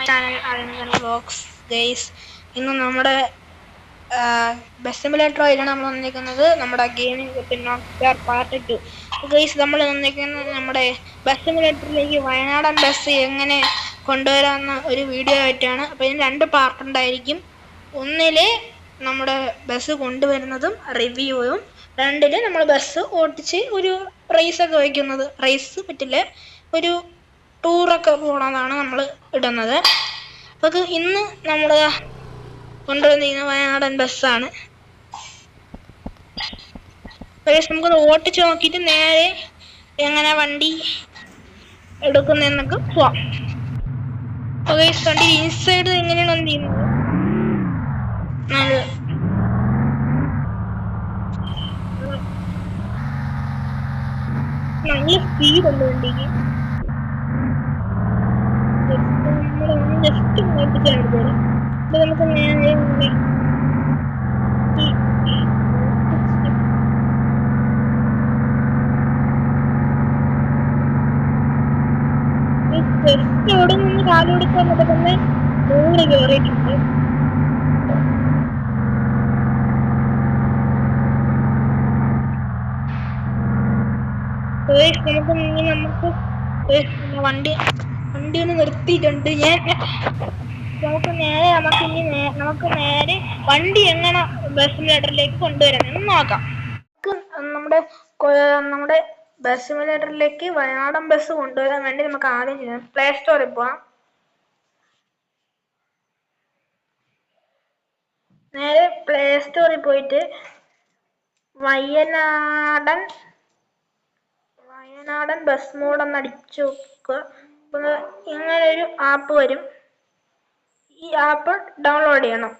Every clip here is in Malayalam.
Channel ആലങ്കൻ vlogs guys. ഇന്ന് നമ്മുടെ ബസ് സിമുലേറ്റർ ആയിട്ടാണ് നമ്മൾ വന്നിരിക്കുന്നത്. നമ്മുടെ ഗെയിമിംഗ് പാർട്ട് 2 ഗൈസ്. നമ്മൾ വന്നിരിക്കുന്നത് നമ്മുടെ ബസ് സിമുലേറ്ററിലേക്ക് വയനാടൻ ബസ് എങ്ങനെ കൊണ്ടുവരാമെന്ന ഒരു വീഡിയോ ആയിട്ടാണ്. അപ്പോൾ ഇതിന് 2 പാർട്ട് ഉണ്ടായിരിക്കും. ഒന്നില് നമ്മുടെ ബസ് കൊണ്ടുവരുന്നതും റിവ്യൂവും, 2 നമ്മൾ ബസ് ഓടിച്ച് ഒരു റേസൊക്കെ വയ്ക്കുന്നത്. റേസ് പറ്റില്ല, ഒരു ടൂറൊക്കെ പോകണമെന്നാണ് നമ്മൾ ഇടുന്നത്. അപ്പോൾ ഇന്ന് നമ്മൾ കൊണ്ടുവന്നിരിക്കുന്ന വയനാടൻ ബസ്സാണ്. നമുക്കൊന്ന് ഓടിച്ച് നോക്കിയിട്ട് നേരെ എങ്ങനെ വണ്ടി എടുക്കുന്നതെന്നൊക്കെ പോവാം. വണ്ടി ഇൻസൈഡ് എങ്ങനെയാണ് വണ്ടി ചെയ്യുന്നത്? നല്ല സ്പീഡുണ്ട് വണ്ടിക്ക്. ജസ്റ്റ് നോക്കിച്ചാണ് എടുത്തത്. അപ്പോൾ നമുക്ക് നേരെ ജസ്റ്റ് അവിടെ നിന്ന് കാലുകൊടുക്കാൻ നടക്കുന്ന 100 കയറിയിട്ടുണ്ട്. നമുക്ക് വണ്ടി ഒന്ന് നിർത്തിയിട്ടുണ്ട് ഞാൻ. നമുക്ക് നേരെ വണ്ടി എങ്ങനെ ബസ് സിമുലേറ്ററിലേക്ക് കൊണ്ടുവരാമെന്ന് നോക്കാം. നമ്മുടെ ബസ് സിമുലേറ്ററിലേക്ക് വയനാടൻ ബസ് കൊണ്ടുവരാൻ വേണ്ടി നമുക്ക് ആദ്യം ചെയ്യാം, പ്ലേ സ്റ്റോറിൽ പോവാം. നേരെ പ്ലേ സ്റ്റോറിൽ പോയിട്ട് വയനാടൻ ബസ് മോഡ് ഒന്ന് അടിച്ചു നോക്കുക. അപ്പോൾ ഇങ്ങനൊരു ആപ്പ് വരും. ഈ ആപ്പ് ഡൗൺലോഡ് ചെയ്യണം.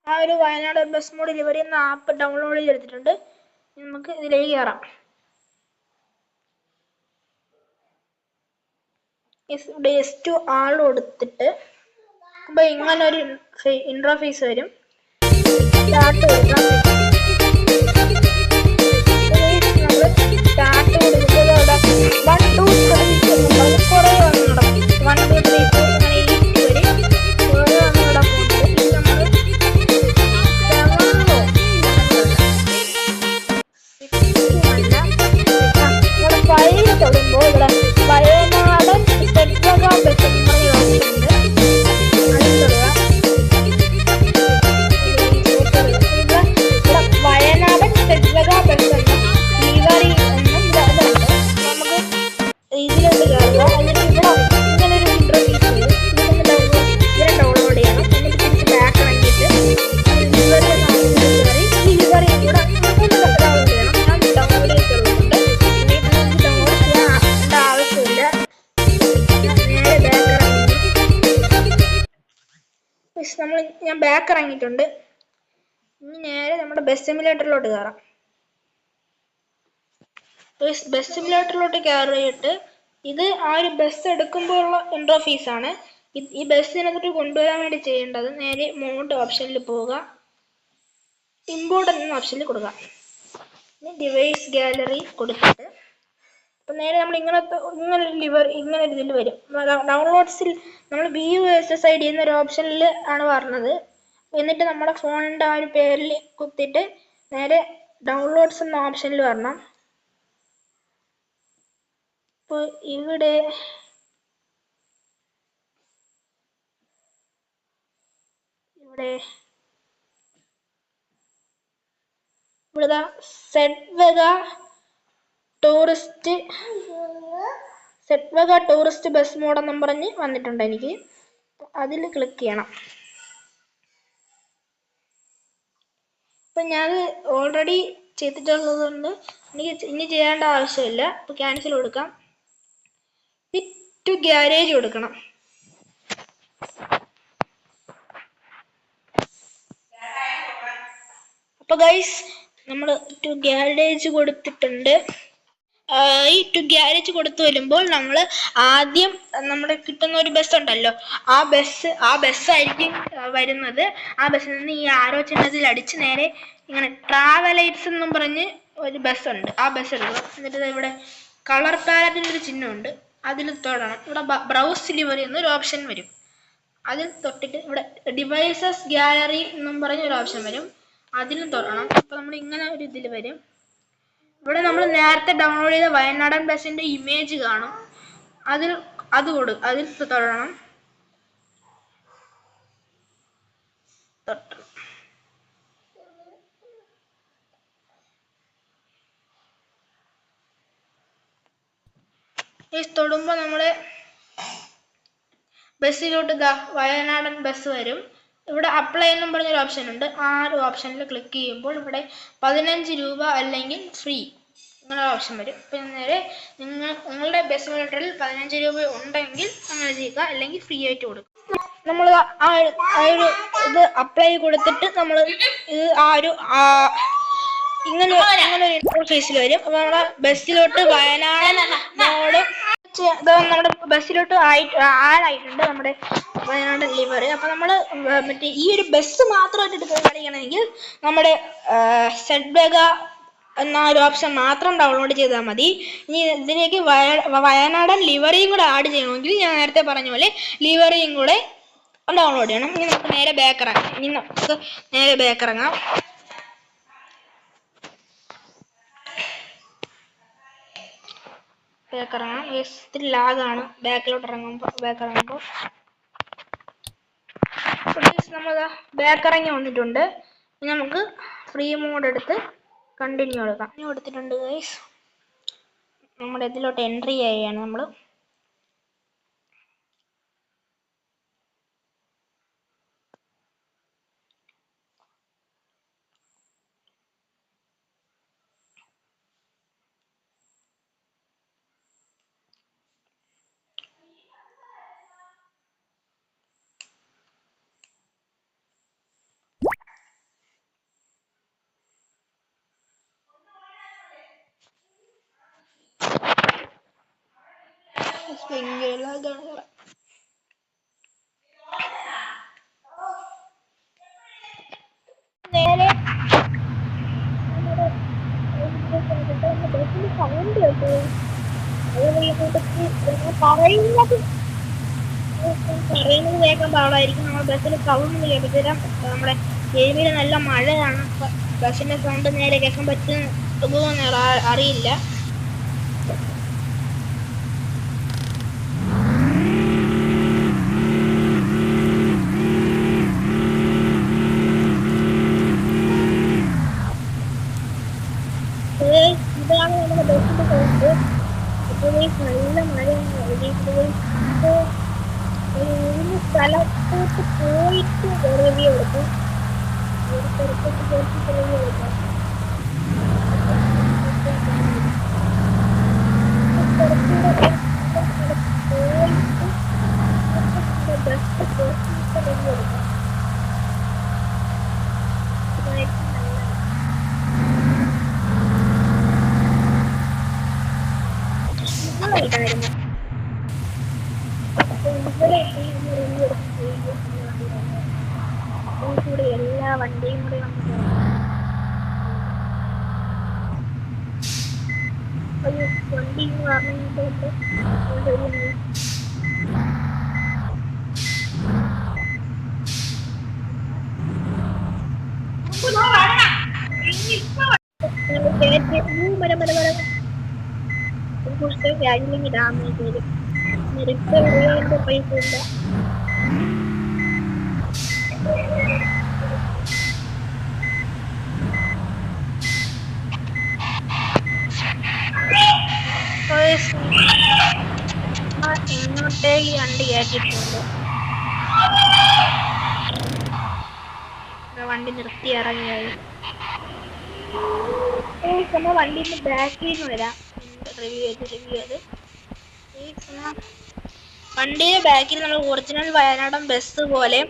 ആ ഒരു വയനാട് ബസ് മോഡിൽ ഇവിടെ നിന്ന് ആപ്പ് ഡൗൺലോഡ് ചെയ്തെടുത്തിട്ടുണ്ട്. നമുക്ക് ഇതിലേക്ക് കയറാം. ജസ്റ്റ് ആൾ കൊടുത്തിട്ട് അപ്പോൾ ഇങ്ങനൊരു ഇൻട്രോഫേസ് വരും. സ്റ്റാർട്ട് കൊടുക്കാം. സ്റ്റാർട്ട് കൊടുക്കുമ്പോൾ അവിടെ 1 2 3 കുറേ വന്ന് നടക്കും. 1 2 3 4 അങ്ങനെ ഈ വരും. കുറേ വന്ന് നടക്കുന്നുണ്ട്. നമ്മൾ ഫയൽ തൊടുമ്പോൾ ഇവിടെ വയനാടൻ സെറ്റ്വക ബസ് എന്ന് പറഞ്ഞ് കാണിക്കുന്നുണ്ട്. ഇവിടെ വയനാടൻ സെറ്റ്വക ബസ് എന്ന ലീവറി എന്നും ഇതുണ്ട്. നമുക്ക് ഇതിലോട്ട് കയറുക. എന്നിട്ട് ഇവിടെ ഇങ്ങനൊരു ഇൻട്രോഫേസ് വരും. ഇതിനെ ഡൗൺലോഡ് ചെയ്യണം. എന്നിട്ട് തിരിച്ച് ബാക്ക് ഇറങ്ങിയിട്ട് ലീവറി എന്ന ഓപ്ഷനിൽ കയറി ലീവറി കൂടെ ഡൗൺലോഡ് ചെയ്യണം. ഞാൻ ഡൗൺലോഡ് ചെയ്തിട്ടുള്ളതുകൊണ്ട് എനിക്ക് ഡൗൺലോഡ് ചെയ്യേണ്ട ആവശ്യമില്ല. നേരെ ഞാൻ ബാക്ക് ഇറങ്ങിയിട്ടുണ്ട്. ഇനി നേരെ നമ്മുടെ ബസ് സിമുലേറ്ററിലോട്ട് കയറാം. ബസ് സിമുലേറ്ററിലോട്ട് കയറിയിട്ട് ഇത് ആ ഒരു ബസ് എടുക്കുമ്പോഴുള്ള ഇൻട്രോഫേസ് ആണ്. ഈ ബസ്സിനകത്ത് കൊണ്ടുവരാൻ വേണ്ടി ചെയ്യേണ്ടത് നേരെ മോഡ് ഓപ്ഷനിൽ പോവുക, ഇമ്പോർട്ട് എന്ന ഓപ്ഷനിൽ കൊടുക്കുക. ഇനി ഡിവൈസ് ഗാലറി കൊടുത്തിട്ട് അപ്പം നേരെ നമ്മൾ ഇങ്ങനൊരു ഇതിൽ വരും. ഡൗൺലോഡ്സിൽ നമ്മൾ BUSSID എന്നൊരു ഓപ്ഷനിൽ ആണ് പറഞ്ഞത്. എന്നിട്ട് നമ്മുടെ ഫോണിൻ്റെ ആ ഒരു പേരിൽ കുത്തിയിട്ട് നേരെ ഡൗൺലോഡ്സ് എന്ന ഓപ്ഷനിൽ വരണം. ഇപ്പോൾ ഇവിടെ സെറ്റ്വക ടൂറിസ്റ്റ് ബസ് മോഡ് എന്നും പറഞ്ഞ് വന്നിട്ടുണ്ട്. എനിക്ക് അതിൽ ക്ലിക്ക് ചെയ്യണം. അപ്പം ഞാൻ ഓൾറെഡി ചെയ്തിട്ടുള്ളത് കൊണ്ട് എനിക്ക് ഇനി ചെയ്യേണ്ട ആവശ്യമില്ല. അപ്പോൾ ക്യാൻസൽ കൊടുക്കാം. ടു ഗ്യാരേജ് കൊടുക്കണം. അപ്പോൾ ഗൈസ് നമ്മൾ ടു ഗ്യാരേജ് കൊടുത്തിട്ടുണ്ട്. ഈ ടു ഗ്യാരേജ് കൊടുത്തു വരുമ്പോൾ നമ്മൾ ആദ്യം നമ്മുടെ കിട്ടുന്ന ഒരു ബസ് ഉണ്ടല്ലോ, ആ ബസ്സായിരിക്കും വരുന്നത്. ആ ബസ്സിൽ നിന്ന് ഈ ആരോ ചിഹ്നത്തിൽ അടിച്ച് നേരെ ഇങ്ങനെ ട്രാവലൈറ്റ്സ് എന്നും പറഞ്ഞ് ഒരു ബസ്സുണ്ട്. ആ ബസ് എടുക്കുക. എന്നിട്ട് ഇവിടെ കളർ പാലറ്റിൻ്റെ ഒരു ചിഹ്നമുണ്ട്, അതിൽ തൊടണം. ഇവിടെ ബ്രൗസ് ലിവറി എന്നൊരു ഓപ്ഷൻ വരും. അതിൽ തൊട്ടിട്ട് ഇവിടെ ഡിവൈസസ് ഗാലറി എന്നും പറഞ്ഞ ഒരു ഓപ്ഷൻ വരും. അതിലും തൊടണം. അപ്പോൾ നമ്മൾ ഇങ്ങനെ ഒരു ഇതിൽ വരും. ഇവിടെ നമ്മൾ നേരത്തെ ഡൗൺലോഡ് ചെയ്ത വയനാടൻ ബസ്സിന്റെ ഇമേജ് കാണും. അതിൽ തൊടണം. തൊടുമ്പോൾ നമ്മുടെ ബസ്സിലോട്ട് വയനാടൻ ബസ് വരും. ഇവിടെ അപ്ലൈ എന്നും പറഞ്ഞൊരു ഓപ്ഷൻ ഉണ്ട്. ആ ഒരു ഓപ്ഷനിൽ ക്ലിക്ക് ചെയ്യുമ്പോൾ ഇവിടെ 15 രൂപ അല്ലെങ്കിൽ ഫ്രീ അങ്ങനെ ഓപ്ഷൻ വരും. പിന്നെ നേരെ നിങ്ങളുടെ ബസ് മീറ്ററിൽ 15 രൂപ ഉണ്ടെങ്കിൽ അങ്ങനെ ചെയ്യുക, അല്ലെങ്കിൽ ഫ്രീ ആയിട്ട് കൊടുക്കുക. നമ്മൾ ആ ഒരു ഇത് അപ്ലൈ കൊടുത്തിട്ട് നമ്മൾ ഇത് ഇങ്ങനെ ഒരു ഇന്റർഫേസിൽ വരും. അപ്പോൾ നമ്മുടെ ബസ്സിലോട്ട് വയനാട് മോഡ് നമ്മുടെ ബസ്സിലോട്ട് ആഡായിട്ടുണ്ട് നമ്മുടെ വയനാട് ലിവറി. അപ്പോൾ നമ്മൾ മറ്റേ ഈ ഒരു ബസ് മാത്രമായിട്ട് കളിക്കണമെങ്കിൽ നമ്മുടെ സെഡ്ബഗ എന്ന ഒരു ഓപ്ഷൻ മാത്രം ഡൗൺലോഡ് ചെയ്താൽ മതി. ഇനി ഇതിലേക്ക് വയനാടൻ ലിവറിയും കൂടെ ആഡ് ചെയ്യണമെങ്കിൽ ഞാൻ നേരത്തെ പറഞ്ഞ പോലെ ലിവറിയും കൂടെ ഡൗൺലോഡ് ചെയ്യണം. ഇനി നമുക്ക് നേരെ ബാക്ക് ഇറങ്ങാം. ഇത്തിരി ലാഗാണ് ബാക്കിലോട്ട് ഇറങ്ങുമ്പോൾ. നമ്മൾ ബാക്ക് ഇറങ്ങി വന്നിട്ടുണ്ട്. നമുക്ക് ഫ്രീ മോഡ് എടുത്ത് കണ്ടിന്യൂ കൊടുത്തിട്ടുണ്ട് ഗൈസ്. നമ്മുടെ ഇതിലോട്ട് എൻട്രി ചെയ്യുകയാണ് നമ്മൾ. നേരെ സൗണ്ട് പറയുന്നത് കേൾക്കാൻ പാടായിരിക്കും. നമ്മൾ ബസ്സിൽ സൗണ്ട് കേൾപ്പിച്ചുതരാം. നമ്മുടെ ഏരിയയിൽ നല്ല മഴയാണ്. ബസ്സിന്റെ സൗണ്ട് നേരെ കേൾക്കാൻ പറ്റുമോ അറിയില്ല. ഇതാണ് നമ്മുടെ ബസ്സിന്റെ സൗണ്ട്. ഇപ്പോൾ നല്ല മഴയാണ്. സ്ഥലത്തോട്ട് പോയിട്ട് റിവ്യൂ എടുക്കും. എല്ലാ വണ്ടിയും കൂടെ വണ്ടി രാജ്യമെങ്കിൽ ഡാമേജ് വരും. റിപ്പയർ പൈസ ഇല്ല. ഇങ്ങോട്ടേക്ക് വണ്ടി കയറ്റിയിട്ടുണ്ട്. വണ്ടി നിർത്തി ഇറങ്ങിയായി. നമ്മൾ വണ്ടിന്റെ ബാക്കിൽ നിന്ന് വരാം. റിവ്യൂ ചെയ്ത് വണ്ടിയുടെ ബാക്കിൽ നമ്മൾ ഒറിജിനൽ വയനാടൻ ബസ് പോലെ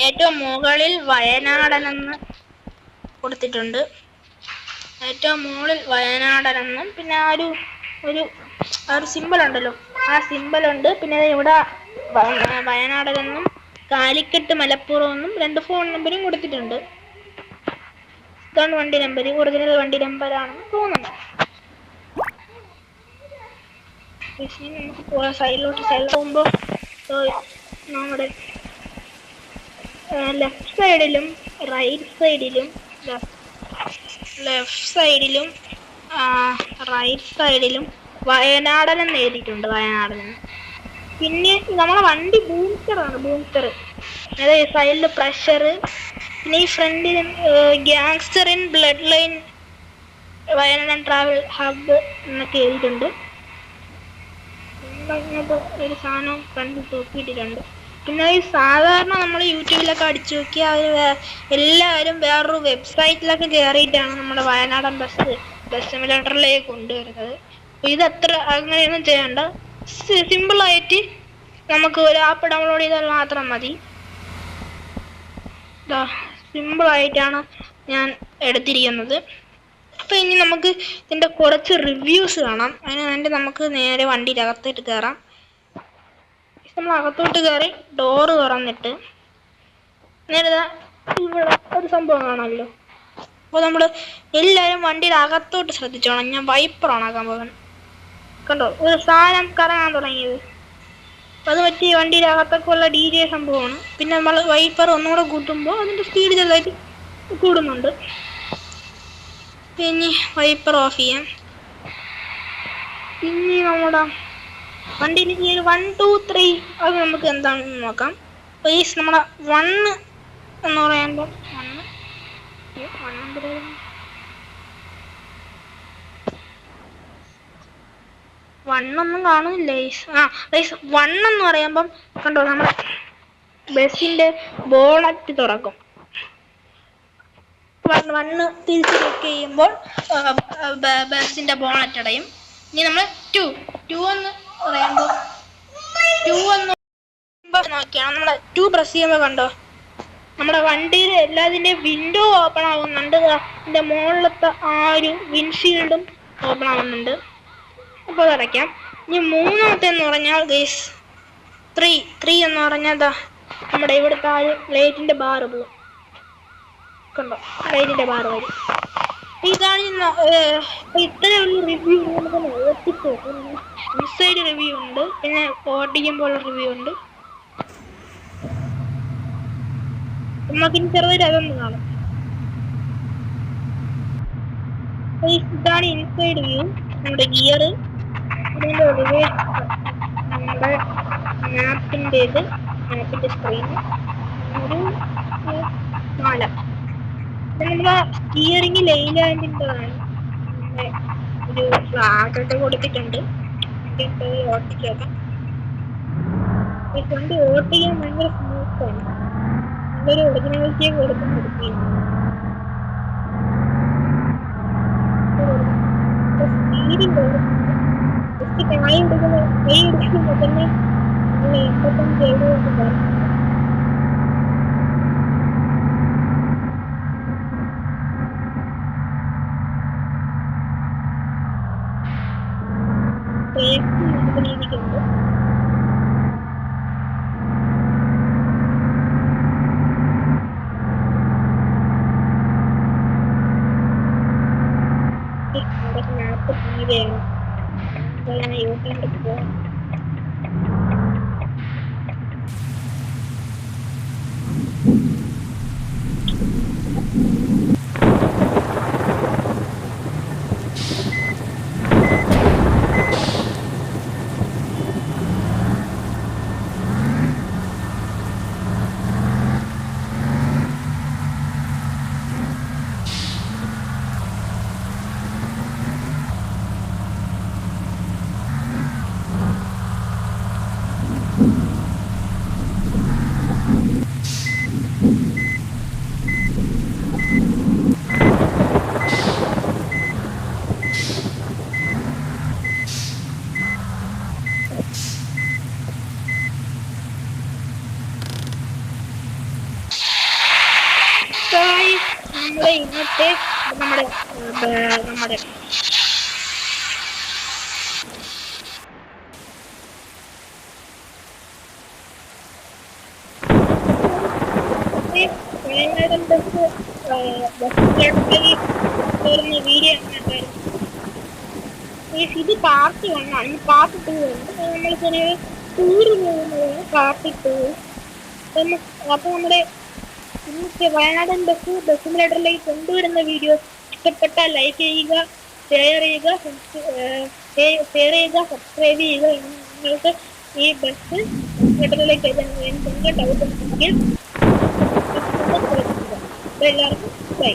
ഏറ്റവും മുകളിൽ വയനാടനെന്ന് കൊടുത്തിട്ടുണ്ട്. ഏറ്റവും മുകളിൽ വയനാടനെന്നും പിന്നെ ആ ഒരു സിമ്പിൾ ഉണ്ടല്ലോ, ആ സിമ്പിൾ ഉണ്ട്. പിന്നെ ഇവിടെ വയനാടനെന്നും കാലിക്കട്ട് മലപ്പുറം എന്നും 2 ഫോൺ നമ്പരും കൊടുത്തിട്ടുണ്ട്. ഇതാണ് വണ്ടി നമ്പർ. ഒറിജിനൽ വണ്ടി നമ്പറാണെന്ന് തോന്നുന്നു. നമുക്ക് സൈഡിലോട്ട് പോകുമ്പോൾ നമ്മുടെ ലെഫ്റ്റ് സൈഡിലും റൈറ്റ് സൈഡിലും റൈറ്റ് സൈഡിലും വയനാടനെന്ന് എഴുതിയിട്ടുണ്ട്. വയനാടനെന്ന്. പിന്നെ നമ്മളെ വണ്ടി ബൂസ്റ്ററാണ്. ബൂസ്റ്റർ അതായത് സൈഡിൽ പ്രഷർ. പിന്നെ ഈ ഫ്രണ്ടിൽ gangster in blood line Wayanad travel hub എന്നൊക്കെ എഴുതിയിട്ടുണ്ട്. ഇങ്ങനത്തെ ഒരു സാധനം ഫ്രണ്ടിൽ തൂക്കിയിട്ടിട്ടുണ്ട്. പിന്നെ ഈ സാധാരണ നമ്മൾ യൂട്യൂബിലൊക്കെ അടിച്ചു നോക്കിയാൽ എല്ലാവരും വേറൊരു വെബ്സൈറ്റിലൊക്കെ കയറിയിട്ടാണ് നമ്മുടെ വയനാടൻ ബസ് സിമുലേറ്ററിലേക്ക് കൊണ്ടുവരുന്നത്. ഇതത്ര അങ്ങനെയൊന്നും ചെയ്യണ്ട. സിമ്പിളായിട്ട് നമുക്ക് ഒരു ആപ്പ് ഡൗൺലോഡ് ചെയ്താൽ മാത്രം മതി. സിമ്പിളായിട്ടാണ് ഞാൻ എടുത്തിരിക്കുന്നത്. അപ്പോൾ ഇനി നമുക്ക് ഇതിൻ്റെ കുറച്ച് റിവ്യൂസ് കാണാം. അതിന് വേണ്ടി നമുക്ക് നേരെ വണ്ടിയുടെ അകത്തോട്ട് കയറാം. നമ്മൾ അകത്തോട്ട് കയറി ഡോറ് തുറന്നിട്ട് നേരെ ഇവിടെ ഒരു സംഭവം കാണാമല്ലോ. അപ്പോൾ നമ്മൾ എല്ലാവരും വണ്ടിയുടെ അകത്തോട്ട് ശ്രദ്ധിച്ചോണം. ഞാൻ വൈപ്പർ ഓണാക്കാൻ പോകുന്നു. കണ്ടോ ഒരു സാധനം കറങ്ങാൻ തുടങ്ങിയത്. അത് പറ്റി വണ്ടിയുടെ അകത്തൊക്കെ ഉള്ള DJ സംഭവമാണ്. പിന്നെ നമ്മൾ വൈപ്പർ ഒന്നുകൂടെ കൂട്ടുമ്പോൾ അതിൻ്റെ സ്പീഡ് ചെറുതായിട്ട് കൂടുന്നുണ്ട്. പിന്നെ വൈപ്പർ ഓഫ് ചെയ്യാം. പിന്നെ നമ്മുടെ വണ്ടിയിൽ ഈ 1 2 3 അത് നമുക്ക് എന്താണെന്ന് നോക്കാം. പ്ലീസ് നമ്മളെ 1 എന്ന് പറയുമ്പോൾ 1 ഒന്നും കാണുന്നില്ല. 1 എന്ന് പറയുമ്പം കണ്ടോ നമ്മുടെ ബസ്സിന്റെ ബോണറ്റ് തുറക്കും. 1 തിരിച്ച് ക്ലിക്ക് ചെയ്യുമ്പോൾ ബസ്സിന്റെ ബോണറ്റ് അടയും. ഇനി നമ്മൾ 2 എന്ന് പറയുമ്പോൾ 2 എന്ന് നോക്കിയാണ് നമ്മുടെ 2 പ്രസ് ചെയ്യുമ്പോൾ കണ്ടോ നമ്മുടെ വണ്ടിയിൽ എല്ലാതിൻ്റെയും വിൻഡോ ഓപ്പൺ ആവുന്നുണ്ട്. അതിൻ്റെ മുകളിലത്തെ ആ ഒരു വിൻഷീൽഡും ഓപ്പൺ ആവുന്നുണ്ട്. അപ്പോൾ അതടയ്ക്കാം. ഇനി 3ാമത്തെ എന്ന് പറഞ്ഞാൽ ഗൈസ് 3 എന്ന് പറഞ്ഞാൽ നമ്മുടെ ഇവിടുത്തെ ആ ലൈറ്റിൻ്റെ ബാറ് പോകും. കണ്ടോ ലൈറ്റിൻ്റെ ബാറ് വരും. ഇതാണ് ഇത്രയുള്ള റിവ്യൂ. നമുക്ക് നോക്കിപ്പോ ഇൻസൈഡ് റിവ്യൂ ഉണ്ട്, പിന്നെ ഓടിക്കുമ്പോൾ റിവ്യൂ ഉണ്ട്. നമുക്കിനി ചെറുതായിട്ട് അതൊന്നും കാണും. ഇതാണ് ഇൻസൈഡ് വ്യൂ. നമ്മുടെ ഗിയർ, ഇതിൻ്റെ റിവേഴ്സ്, നമ്മുടെ മാപ്പിൻ്റെ സ്ക്രീൻ, ഒരു മാല. നമ്മുടെ സ്റ്റിയറിംഗ് ലൈലാൻഡിൻ്റെതാണ്. ഒരു ഫ്ലാഗൊക്കെ കൊടുത്തിട്ടുണ്ട്. ഓട്ടിക്കാം. ഈ വണ്ടി ഓട്ടിക്കാൻ ഭയങ്കര സ്മൂത്താണ്. നല്ലൊരു ഒറിജിനാലിറ്റിയെ കൊടുക്കുന്നുണ്ട്. സ്പീഡിൻ്റെ ജസ്റ്റ് കൈ എടുക്കുമ്പോൾ തന്നെ നല്ല 85 പറയും. രീതിക്കുണ്ട്. മാപ്പ് തീരെയാണ് യൂട്യൂബിൽ പോകാം. നമ്മുടെ ഇന്നത്തെ നമ്മുടെ വയനാടൻ ബസ് വീഡിയോ ഇത് പാർട്ട് 1 ആണ്. പാർട്ട് 2 ഉണ്ട്. നമ്മൾ ചെറിയൊരു ടൂറ് പോകുന്നതാണ് പാർട്ട് 2. അപ്പോൾ നമ്മുടെ ഇന്നത്തെ വയനാടൻ ബസ് സിമുലേറ്ററിലേക്ക് കൊണ്ടുവരുന്ന വീഡിയോ ഇഷ്ടപ്പെട്ടാൽ ലൈക്ക് ചെയ്യുക, ഷെയർ ചെയ്യുക, സബ്സ്ക്രൈബ് ചെയ്യുക. നിങ്ങൾക്ക് ഈ ബസ് സിമുലേറ്ററിലേക്ക് എന്തെങ്കിലും ഡൗട്ട് ഉണ്ടെങ്കിൽ എല്ലാവർക്കും ബൈ.